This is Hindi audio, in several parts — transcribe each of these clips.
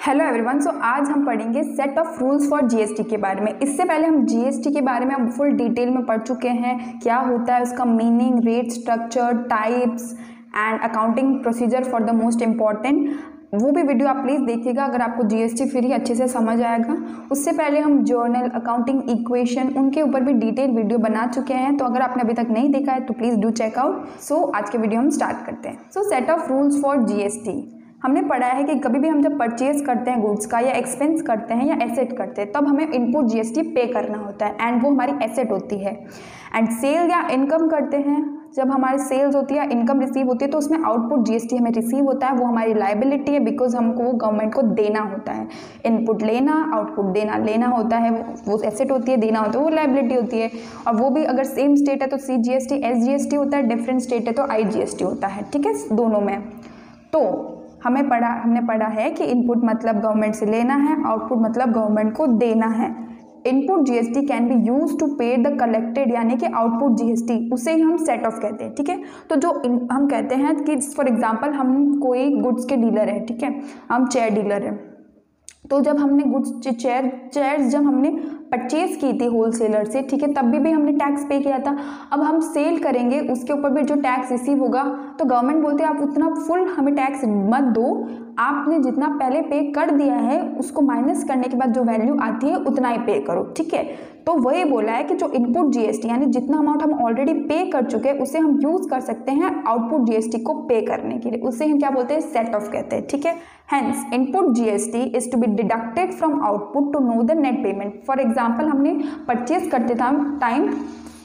Hello everyone. सो आज हम पढ़ेंगे set of rules for GST के बारे में। इससे पहले हम जीएसटी के बारे में फुल डिटेल में पढ़ चुके हैं, क्या होता है उसका meaning, rate structure, types and accounting procedure for the most important. वो भी वीडियो आप प्लीज़ देखिएगा अगर आपको जीएसटी फिर ही अच्छे से समझ आएगा। उससे पहले हम जर्नल, अकाउंटिंग इक्वेशन, उनके ऊपर भी डिटेल वीडियो बना चुके हैं, तो अगर आपने अभी तक नहीं देखा है तो प्लीज़ डू चेकआउट। सो आज के वीडियो हम स्टार्ट करते हैं। सो set of rules for GST. हमने पढ़ा है कि कभी भी हम जब परचेज करते हैं गुड्स का, या एक्सपेंस करते हैं या एसेट करते हैं, तब हमें इनपुट जीएसटी पे करना होता है एंड वो हमारी एसेट होती है। एंड सेल या इनकम करते हैं, जब हमारी सेल्स होती है, इनकम रिसीव होती है, तो उसमें आउटपुट जीएसटी हमें रिसीव होता है, वो हमारी लायबिलिटी है, बिकॉज हमको वो गवर्नमेंट को देना होता है। इनपुट लेना, आउटपुट देना, लेना होता है वो एसेट होती है, देना होता है वो लायबिलिटी होती है। और वो भी अगर सेम स्टेट है तो CGST SGST होता है, डिफरेंट स्टेट है तो IGST होता है। ठीक है, दोनों में। तो हमने पढ़ा है कि इनपुट मतलब गवर्नमेंट से लेना है, आउटपुट मतलब गवर्नमेंट को देना है। Input GST can be use to pay the collected, यानी कि आउटपुट जीएसटी, उसे ही हम सेट ऑफ कहते हैं। ठीक है, तो जो हम कहते हैं कि फॉर एग्जांपल हम कोई गुड्स के डीलर है, ठीक है, हम चेयर डीलर है, तो जब हमने गुड्स चेयर्स जब हमने परचेज की थी होलसेलर से, ठीक है, तब भी हमने टैक्स पे किया था। अब हम सेल करेंगे, उसके ऊपर भी जो टैक्स रिसीव होगा, तो गवर्नमेंट बोलते हैं आप उतना फुल हमें टैक्स मत दो, आपने जितना पहले पे कर दिया है उसको माइनस करने के बाद जो वैल्यू आती है उतना ही पे करो। ठीक है, तो वही बोला है कि जो इनपुट जीएसटी यानी जितना अमाउंट हम ऑलरेडी पे कर चुके हैं उसे हम यूज कर सकते हैं आउटपुट जीएसटी को पे करने के लिए, उसे हम क्या बोलते हैं, सेट ऑफ कहते हैं। ठीक है, hence input GST is to be deducted from output to know the net payment. For example हमने परचेज करते टाइम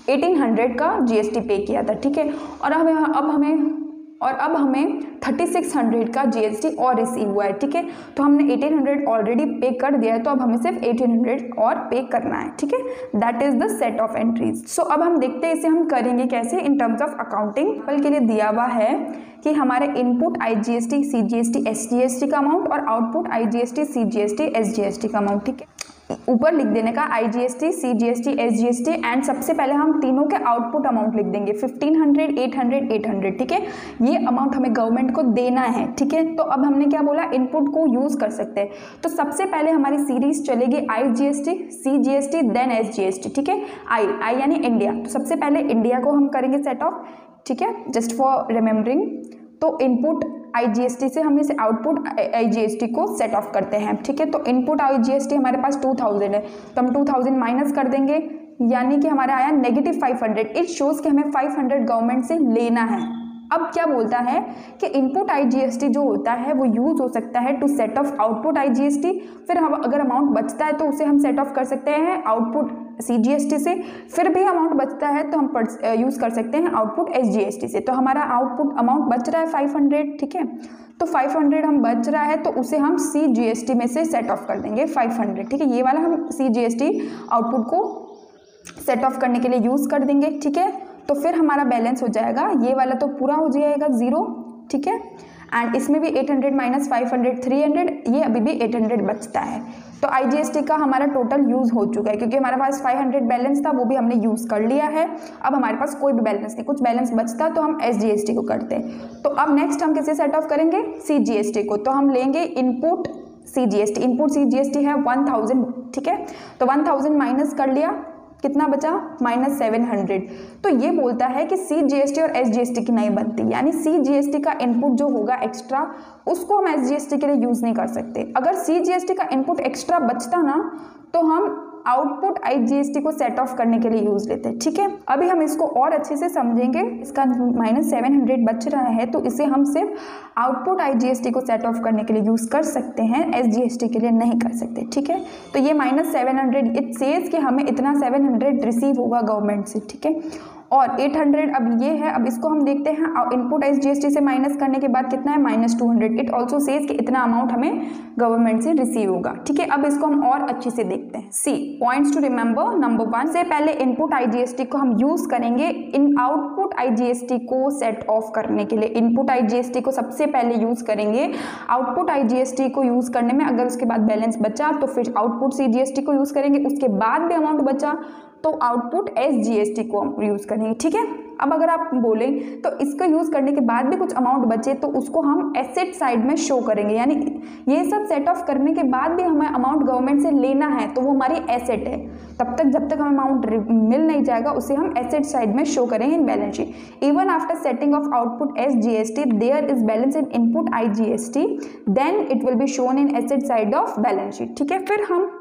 1800 का जीएसटी पे किया था, ठीक है, और अब हमें 3600 का जीएसटी और रिसीव हुआ है। ठीक है, तो हमने 1800 ऑलरेडी पे कर दिया है, तो अब हमें सिर्फ 1800 और पे करना है। ठीक है, that is the set of entries. So अब हम देखते हैं इसे हम करेंगे कैसे इन टर्म्स ऑफ अकाउंटिंग। पल के लिए दिया हुआ है कि हमारे इनपुट IGST CGST SGST का अमाउंट और आउटपुट IGST CGST SGST का अमाउंट। ठीक है, ऊपर लिख देने का IGST CGST SGST एंड सबसे पहले हम तीनों के आउटपुट अमाउंट लिख देंगे 1500 800 800। ठीक है, ये अमाउंट हमें गवर्नमेंट को देना है। ठीक है, तो अब हमने क्या बोला, इनपुट को यूज कर सकते हैं। तो सबसे पहले हमारी सीरीज चलेगी IGST CGST देन SGST। ठीक है, आई यानी इंडिया, तो सबसे पहले इंडिया को हम करेंगे सेट ऑफ। ठीक है, जस्ट फॉर रिमेम्बरिंग, तो इनपुट IGST से हम इसे आउटपुट IGST को सेट ऑफ करते हैं। ठीक है, तो इनपुट IGST हमारे पास 2000 है, तो हम 2000 माइनस कर देंगे, यानी कि हमारा आया -500। इट शोज कि हमें 500 गवर्नमेंट से लेना है। अब क्या बोलता है कि इनपुट IGST जो होता है वो यूज हो सकता है to set off output IGST, फिर हम अगर अमाउंट बचता है तो उसे हम सेट ऑफ कर सकते हैं आउटपुट CGST से, फिर भी अमाउंट बचता है तो हम यूज कर सकते हैं आउटपुट SGST से। तो हमारा आउटपुट अमाउंट बच रहा है 500। ठीक है, तो 500 हम बच रहा है तो उसे हम CGST में से सेट ऑफ कर देंगे 500। ठीक है, ये वाला हम CGST आउटपुट को सेट ऑफ करने के लिए यूज कर देंगे। ठीक है, तो फिर हमारा बैलेंस हो जाएगा, ये वाला तो पूरा हो जाएगा 0। ठीक है, एंड इसमें भी 800 माइनस 500 300, ये अभी भी 800 बचता है। तो IGST का हमारा टोटल यूज हो चुका है, क्योंकि हमारे पास 500 बैलेंस था, वो भी हमने यूज कर लिया है। अब हमारे पास कोई भी बैलेंस नहीं, कुछ बैलेंस बचता तो हम SGST को करते हैं। तो अब नेक्स्ट हम किसे सेट ऑफ करेंगे, CGST को। तो हम लेंगे इनपुट CGST है 1000। ठीक है, तो 1000 माइनस कर लिया, कितना बचा, -700। तो ये बोलता है कि CGST और SGST की नहीं बनती, यानी CGST का इनपुट जो होगा एक्स्ट्रा, उसको हम SGST के लिए यूज नहीं कर सकते। अगर CGST का इनपुट एक्स्ट्रा बचता ना, तो हम आउटपुट IGST को सेट ऑफ करने के लिए यूज लेते हैं। ठीक है, अभी हम इसको और अच्छे से समझेंगे। इसका -700 बच रहा है, तो इसे हम सिर्फ आउटपुट IGST को सेट ऑफ करने के लिए यूज कर सकते हैं, SGST के लिए नहीं कर सकते। ठीक है, तो ये -700 इट सेज कि हमें इतना 700 रिसीव होगा गवर्नमेंट से। ठीक है, और 800 अब ये है। अब इसको हम देखते हैं, इनपुट SGST से माइनस करने के बाद कितना है, -200। इट ऑल्सो सेज कि इतना अमाउंट हमें गवर्नमेंट से रिसीव होगा। ठीक है, अब इसको हम और अच्छे से देखते हैं। सी पॉइंट्स टू रिमेंबर, नंबर 1, से पहले इनपुट IGST को हम यूज करेंगे इन आउटपुट IGST को सेट ऑफ करने के लिए। इनपुट IGST को सबसे पहले यूज करेंगे, आउटपुट IGST को यूज करने में अगर उसके बाद बैलेंस बचा तो फिर आउटपुट CGST को यूज करेंगे, उसके बाद भी अमाउंट बचा तो आउटपुट SGST को हम यूज़ करेंगे, ठीक है। अब अगर आप बोलें तो इसका यूज़ करने के बाद भी कुछ अमाउंट बचे तो उसको हम एसेट साइड में शो करेंगे, यानी ये सब सेट ऑफ करने के बाद भी हमें अमाउंट गवर्नमेंट से लेना है तो वो हमारी एसेट है। तब तक जब तक हमें अमाउंट मिल नहीं जाएगा उसे हम एसेट साइड में शो करेंगे in balance sheet. Even after setting off output SGST there is balance in input IGST then it will be shown in asset side of balance sheet, ठीक है। फिर हम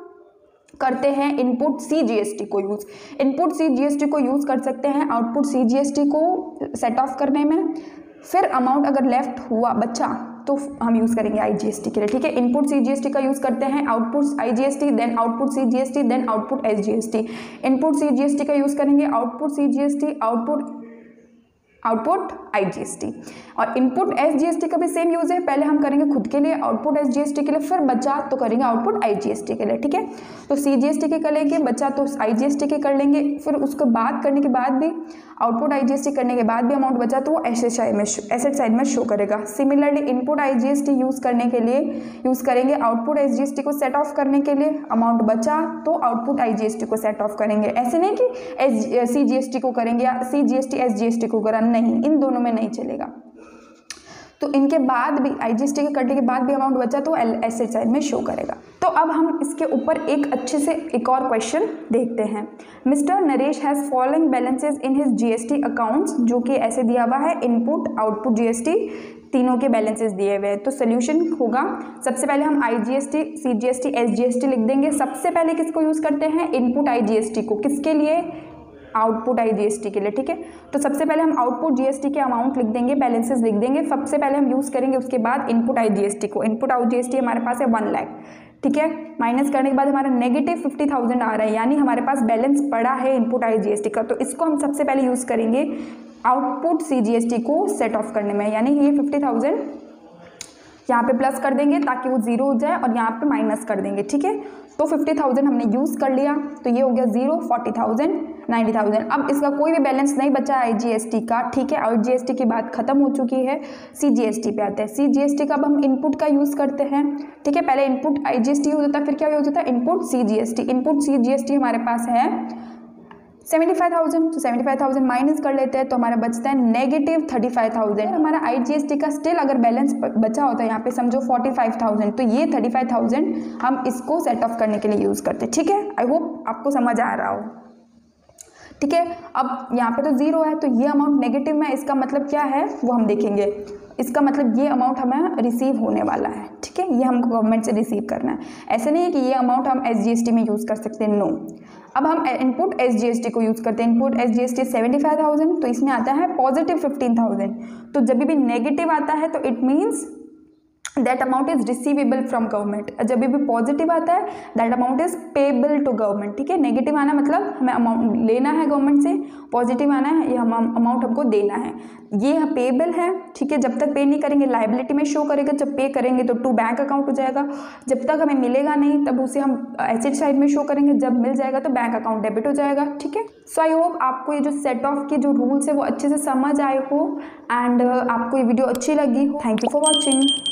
करते हैं इनपुट CGST को यूज़। इनपुट CGST को यूज़ कर सकते हैं आउटपुट CGST को सेट ऑफ करने में। फिर अमाउंट अगर लेफ्ट हुआ बचा तो हम यूज़ करेंगे IGST के लिए, ठीक है। इनपुट CGST का यूज़ करते हैं, output IGST, then output CGST, then output SGST। Input CGST का यूज़ करेंगे, आउटपुट CGST, आउटपुट IGST। और इनपुट SGST का भी सेम यूज़ है, पहले हम करेंगे खुद के लिए आउटपुट SGST के लिए, फिर बचा तो करेंगे आउटपुट IGST के लिए, ठीक है। तो CGST के कर लेंगे, बचा तो IGST के कर लेंगे, फिर उसको बात करने के बाद भी आउटपुट IGST करने के बाद भी अमाउंट बचा तो वो एसेट साइड में शो करेगा। सिमिलरली इनपुट IGST यूज़ करने के लिए यूज़ करेंगे आउटपुट SGST को सेट ऑफ करने के लिए, अमाउंट बचा तो आउटपुट IGST को सेट ऑफ करेंगे। ऐसे नहीं कि CGST को करेंगे या CGST SGST को करा, नहीं, इन दोनों में नहीं चलेगा। तो इनके बाद भी IGST के करने के बाद भी अमाउंट बचा तो एसेट साइड में शो करेगा। तो अब हम इसके ऊपर एक अच्छे से एक और क्वेश्चन देखते हैं। Mister Naresh has following balances in his GST accounts, जो कि ऐसे दिया हुआ है इनपुट आउटपुट GST तीनों के बैलेंसेस दिए हुए हैं। तो सोल्यूशन होगा, सबसे पहले हम IGST CGST SGST लिख देंगे। सबसे पहले किसको यूज़ करते हैं, इनपुट IGST को, किसके लिए, आउटपुट IGST के लिए, ठीक है। तो सबसे पहले हम आउटपुट GST के अमाउंट लिख देंगे, बैलेंसेस लिख देंगे, सबसे पहले हम यूज़ करेंगे, उसके बाद इनपुट IGST को। इनपुट IGST हमारे पास है 1 लाख, ठीक है। माइनस करने के बाद हमारा नेगेटिव 50,000 आ रहा है, यानी हमारे पास बैलेंस पड़ा है इनपुट IGST का। तो इसको हम सबसे पहले यूज़ करेंगे आउटपुट CGST को सेट ऑफ करने में, यानी ये 50,000 यहाँ पे प्लस कर देंगे ताकि वो 0 हो जाए और यहाँ पे माइनस कर देंगे, ठीक है। तो 50,000 हमने यूज़ कर लिया तो ये हो गया 0, 40,000, 90,000। अब इसका कोई भी बैलेंस नहीं बचा IGST का, ठीक है। IGST की बात खत्म हो चुकी है, CGST पे आते हैं। CGST का अब हम इनपुट का यूज़ करते हैं, ठीक है। पहले इनपुट IGST हो जाता है, फिर क्या हो जाता है, इनपुट CGST। इनपुट CGST हमारे पास है 75,000, तो 75,000 माइनस कर लेते हैं तो हमारा बचता है नेगेटिव 35,000। हमारा IGST का स्टिल अगर बैलेंस बचा होता है यहाँ पे समझो 45,000, तो ये 35,000 हम इसको सेट ऑफ करने के लिए यूज़ करते हैं, ठीक है। आई होप आपको समझ आ रहा हो, ठीक है। अब यहाँ पे तो 0 है तो ये अमाउंट नेगेटिव में, इसका मतलब क्या है वो हम देखेंगे। इसका मतलब ये अमाउंट हमें रिसीव होने वाला है, ठीक है। ये हमको गवर्नमेंट से रिसीव करना है। ऐसे नहीं है कि ये अमाउंट हम SGST में यूज़ कर सकते हैं, नो। अब हम इनपुट SGST को यूज़ करते हैं। इनपुट SGST 75,000, तो इसमें आता है पॉजिटिव 15,000। तो जब भी नेगेटिव आता है तो it means that amount is receivable from government. जब भी पॉजिटिव आता है that amount is payable to government, ठीक है। नेगेटिव आना मतलब हमें अमाउंट लेना है गवर्नमेंट से, पॉजिटिव आना है ये अमाउंट हमको देना है, ये पेबल है, ठीक है। जब तक पे नहीं करेंगे लाइबिलिटी में शो करेगा, जब पे करेंगे तो टू बैंक अकाउंट हो जाएगा। जब तक हमें मिलेगा नहीं तब उसे हम एसेट साइड में शो करेंगे, जब मिल जाएगा तो बैंक अकाउंट डेबिट हो जाएगा, ठीक है। सो आई होप आपको ये जो सेट ऑफ के जो रूल्स है वो अच्छे से समझ आए हो एंड आपको ये वीडियो अच्छी लगी हो। Thank you for watching.